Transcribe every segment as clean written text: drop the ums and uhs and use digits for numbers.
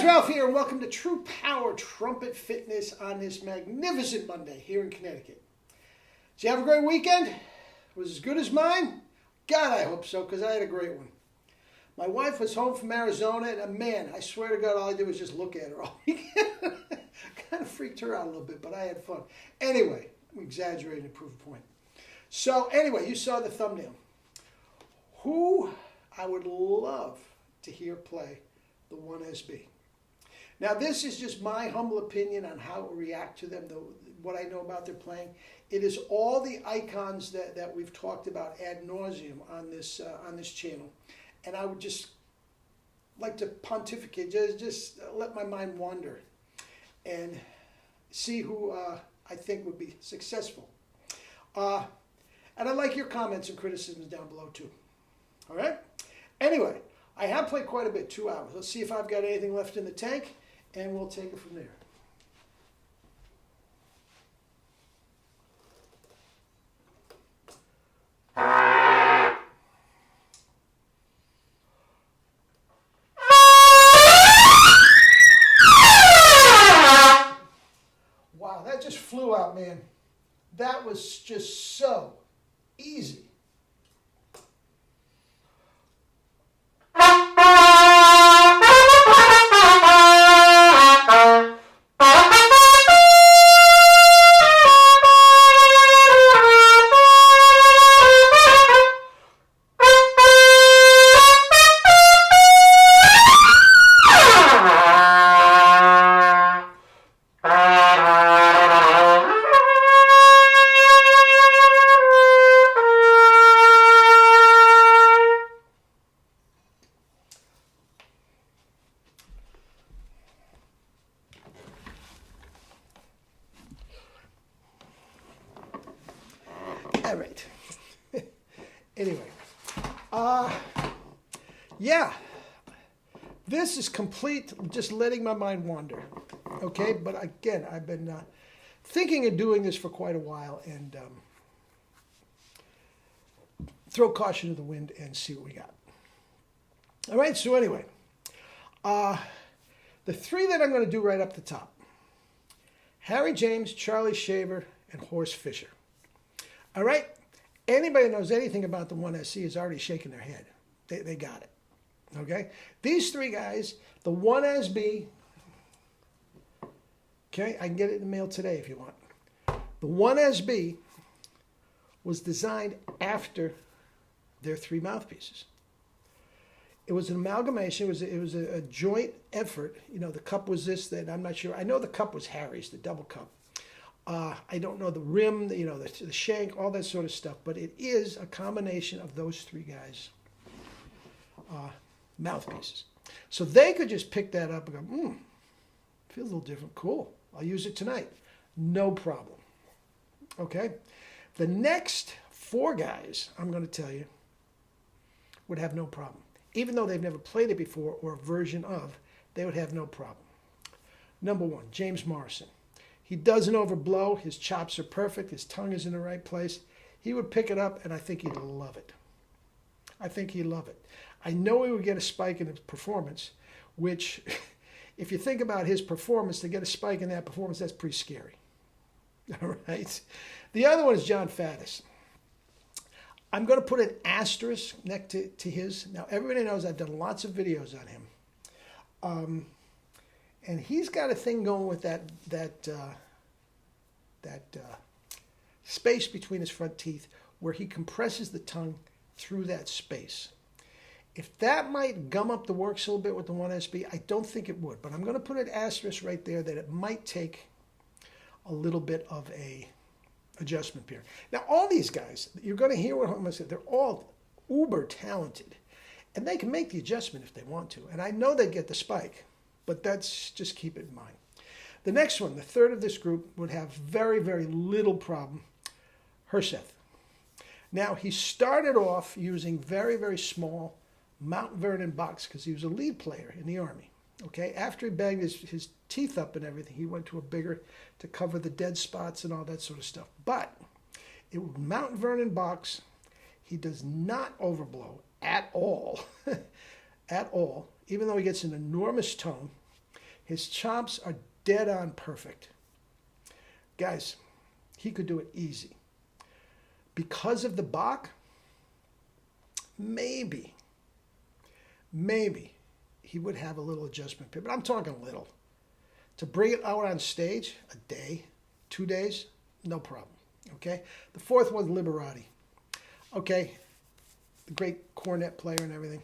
Ralph here, and welcome to True Power Trumpet Fitness on this magnificent Monday here in Connecticut. Did you have a great weekend? Was it as good as mine? God, I hope so, because I had a great one. My wife was home from Arizona, and man, I swear to God, all I did was just look at her all weekend. Kind of freaked her out a little bit, but I had fun. Anyway, I'm exaggerating to prove a point. So anyway, you saw the thumbnail. Who I would love to hear play the 1SB. Now, this is just my humble opinion on how to react to them, what I know about their playing. It is all the icons that we've talked about ad nauseum on this channel. And I would just like to pontificate, just let my mind wander and see who I think would be successful. And I'd like your comments and criticisms down below too. All right? Anyway, I have played quite a bit, 2 hours. Let's see if I've got anything left in the tank, and we'll take it from there. Wow, that just flew out, man. That was just so easy. All right. Anyway, yeah, this is complete, just letting my mind wander. Okay, but again, I've been thinking of doing this for quite a while, and throw caution to the wind and see what we got. All right, so anyway, the three that I'm going to do right up the top: Harry James, Charlie Shaver, and Horst Fischer. All right, anybody who knows anything about the 1SC is already shaking their head. They got it. Okay, these three guys, the 1SB. Okay, I can get it in the mail today if you want. The 1SB was designed after their three mouthpieces. It was an amalgamation. It was a joint effort. You know, the cup was this, that. I'm not sure. I know the cup was Harry's, the double cup. I don't know the rim, you know, the shank, all that sort of stuff. But it is a combination of those three guys' mouthpieces. So they could just pick that up and go, feels a little different. Cool. I'll use it tonight. No problem. Okay? The next four guys, I'm going to tell you, would have no problem. Even though they've never played it before or a version of, they would have no problem. Number one, James Morrison. He doesn't overblow. His chops are perfect. His tongue is in the right place. He would pick it up, and I think he'd love it. I think he'd love it. I know he would get a spike in his performance, which, if you think about his performance, to get a spike in that performance, that's pretty scary. All right? The other one is John Faddis. I'm going to put an asterisk next to his. Now, everybody knows I've done lots of videos on him. And he's got a thing going with that space between his front teeth where he compresses the tongue through that space. If that might gum up the works a little bit with the 1SB, I don't think it would. But I'm going to put an asterisk right there that it might take a little bit of a adjustment period. Now, all these guys, you're going to hear what I'm going to say, they're all uber talented. And they can make the adjustment if they want to. And I know they get the spike. But that's, just keep it in mind. The next one, the third of this group, would have very, very little problem. Herseth. Now, he started off using very, very small Mount Vernon box because he was a lead player in the Army. Okay, after he banged his teeth up and everything, he went to a bigger to cover the dead spots and all that sort of stuff. But it was Mount Vernon box. He does not overblow at all, at all. Even though he gets an enormous tone, His chops are dead on perfect. Guys, he could do it easy. Because of the Bach, maybe he would have a little adjustment period, but I'm talking little. To bring it out on stage, a day, 2 days, no problem, okay? The fourth one's Liberati, okay? The great cornet player and everything.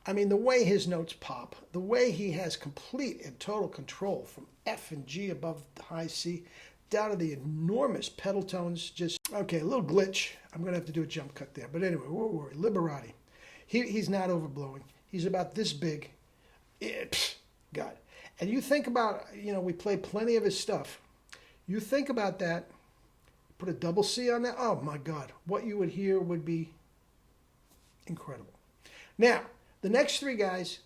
I mean, the way his notes pop, the way he has complete and total control from F and G above the high C, down to the enormous pedal tones, just, okay, a little glitch. I'm going to have to do a jump cut there. But anyway, we'll worry. Liberati. He's not overblowing. He's about this big. God. And you think about, we play plenty of his stuff. You think about that, put a double C on that. Oh, my God. What you would hear would be incredible. Now, the next three guys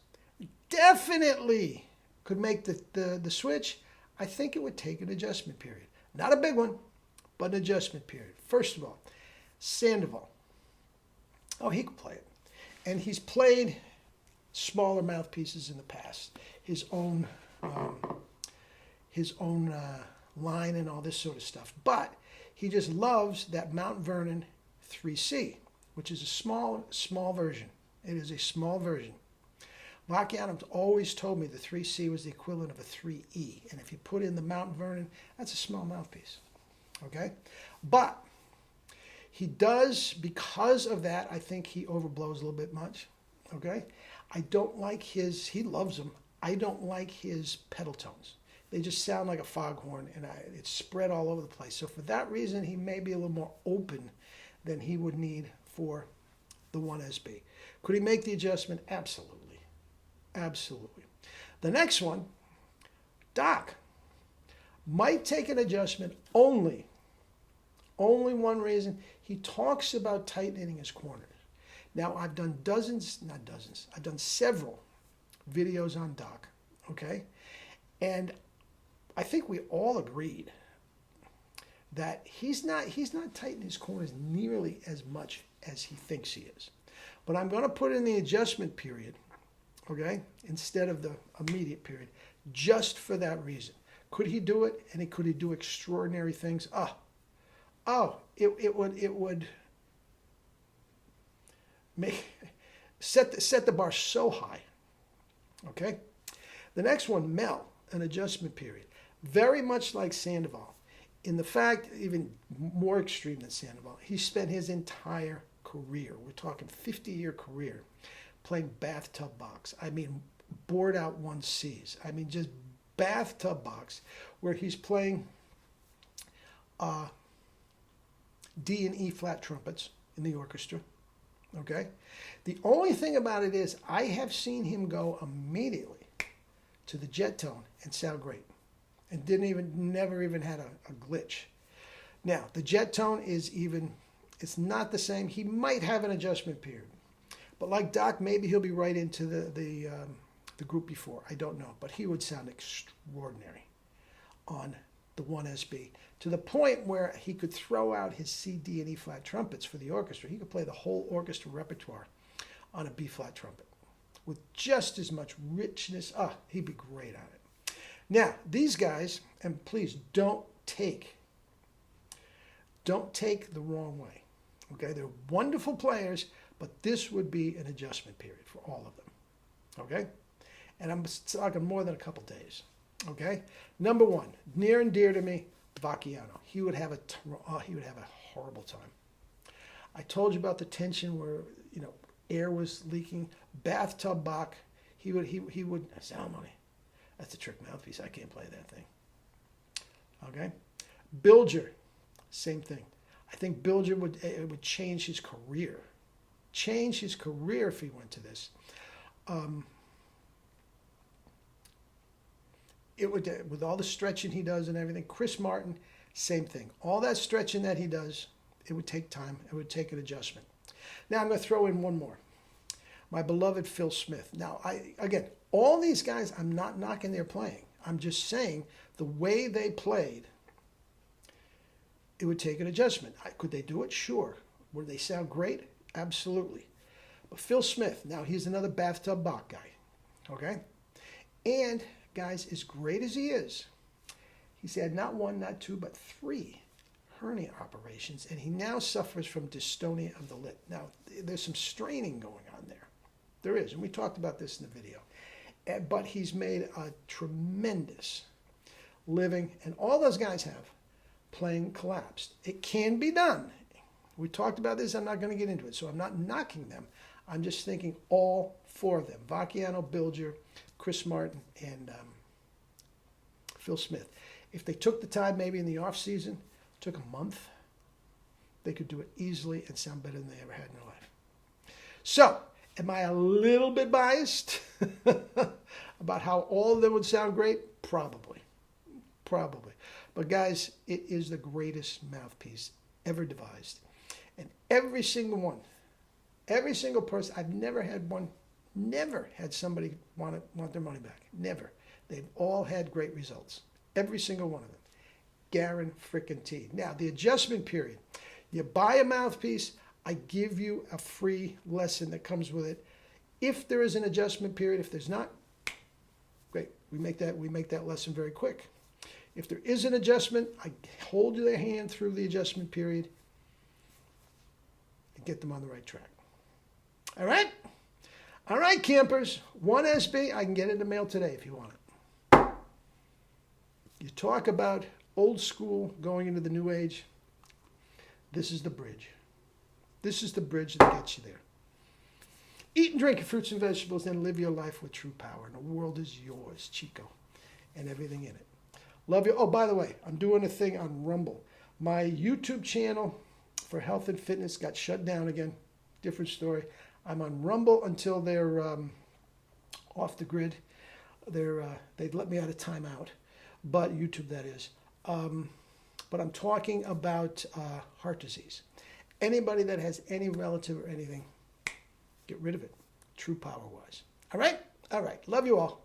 definitely could make the switch. I think it would take an adjustment period. Not a big one, but an adjustment period. First of all, Sandoval. Oh, he could play it. And he's played smaller mouthpieces in the past. His own line and all this sort of stuff. But he just loves that Mount Vernon 3C, which is a small version. It is a small version. Vacchiano's always told me the 3C was the equivalent of a 3E. And if you put in the Mount Vernon, that's a small mouthpiece. Okay? But he does, because of that, I think he overblows a little bit much. Okay? I don't like he loves them. I don't like his pedal tones. They just sound like a foghorn, and it's spread all over the place. So for that reason, he may be a little more open than he would need for the 1SB. Could he make the adjustment? Absolutely. Absolutely. The next one, Doc, might take an adjustment only one reason. He talks about tightening his corners. Now, I've done I've done several videos on Doc, okay? And I think we all agreed that he's not tightening his corners nearly as much as he thinks he is. But I'm going to put in the adjustment period, okay, instead of the immediate period, just for that reason. Could he do it? And could he do extraordinary things? It would make set the bar so high. Okay? The next one, Mel, an adjustment period. Very much like Sandoval. In the fact, even more extreme than Sandoval, he spent his entire career, we're talking 50-year career, playing bathtub box. I mean, bored out 1Cs. I mean, just bathtub box, where he's playing D and E flat trumpets in the orchestra. Okay? The only thing about it is I have seen him go immediately to the jet tone and sound great. And never even had a glitch. Now, the jet tone it's not the same. He might have an adjustment period. But like Doc, maybe he'll be right into the group before. I don't know. But he would sound extraordinary on the 1SB, to the point where he could throw out his C, D, and E flat trumpets for the orchestra. He could play the whole orchestra repertoire on a B flat trumpet with just as much richness. He'd be great on it. Now, these guys, and please don't take the wrong way. Okay, they're wonderful players, but this would be an adjustment period for all of them. Okay, and I'm talking more than a couple days. Okay, number one, near and dear to me, Vacchiano. He would have a horrible time. I told you about the tension where air was leaking. Bathtub Bach. He would Salmoni. That's a trick mouthpiece. I can't play that thing. Okay, Bilger, same thing. I think Bilger would change his career. Change his career if he went to this. It would, with all the stretching he does and everything. Chris Martin, same thing. All that stretching that he does, it would take time. It would take an adjustment. Now I'm going to throw in one more. My beloved Phil Smith. Now, again, all these guys, I'm not knocking their playing. I'm just saying the way they played, it would take an adjustment. Could they do it? Sure. Would they sound great? Absolutely. But Phil Smith, now he's another bathtub Bach guy. Okay? And guys, as great as he is, he's had not one, not two, but 3 hernia operations, and he now suffers from dystonia of the lip. Now, there's some straining going on there. There is, and we talked about this in the video. But he's made a tremendous living, and all those guys have, playing collapsed. It can be done. We talked about this. I'm not going to get into it, so I'm not knocking them. I'm just thinking all 4 of them, Vacchiano, Bilger, Chris Martin, and Phil Smith. If they took the time maybe in the off season, took a month, they could do it easily and sound better than they ever had in their life. So, am I a little bit biased about how all of them would sound great? Probably. But guys, it is the greatest mouthpiece ever devised. And every single person, I've never had somebody want their money back. Never. They've all had great results. Every single one of them. Guarantee. Now, the adjustment period. You buy a mouthpiece, I give you a free lesson that comes with it. If there is an adjustment period, if there's not, great. We make that lesson very quick. If there is an adjustment, I hold their hand through the adjustment period and get them on the right track. All right? All right, campers. 1SB, I can get it in the mail today if you want it. You talk about old school going into the new age. This is the bridge. This is the bridge that gets you there. Eat and drink your fruits and vegetables and live your life with true power. And the world is yours, Chico, and everything in it. Love you. Oh, by the way, I'm doing a thing on Rumble. My YouTube channel for health and fitness got shut down again. Different story. I'm on Rumble until they're off the grid. They'd let me out of timeout, but YouTube that is. But I'm talking about heart disease. Anybody that has any relative or anything, get rid of it, true power-wise. All right? All right. Love you all.